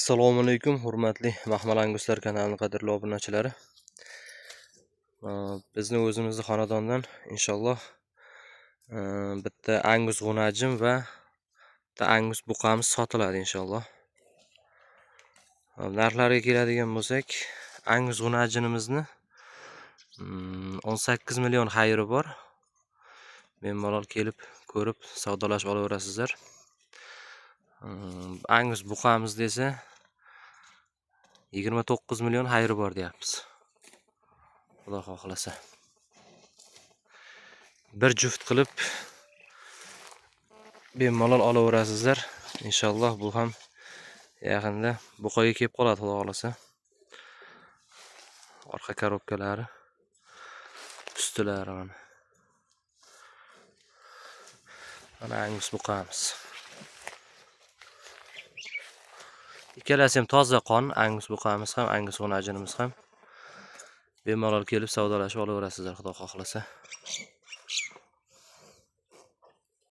Assalomu alaykum, hurmatli Mahmal Anguslar kanalining qadrli obunachilari. Bizni o'zimizni xonadondan inshaalloh bitta Angus g'unajim va bitta Angus buqamiz sotiladi inshaalloh. Narxlariga keladigan bo'lsak, Angus g'unajimizni 18 million xayri bor. Bemalol kelib ko'rib savdolashib olaverasizlar. Angus buqamiz desa 29 million xayri bor deyapmiz. Xudo xohlasa. Bir juft qilib bemalol olaverasizlar. Inshaalloh bu ham yaqinda buqaga kelib qoladi, xudo xohlasa. Orqa korobkalari, ustilari mana Angus buqamiz. Ikkalasi ham toza qon, Angus buqamiz ham, Angus g'unajimiz ham. Bemalol kelib savdolashib olaverasizlar, xudo xohlasa.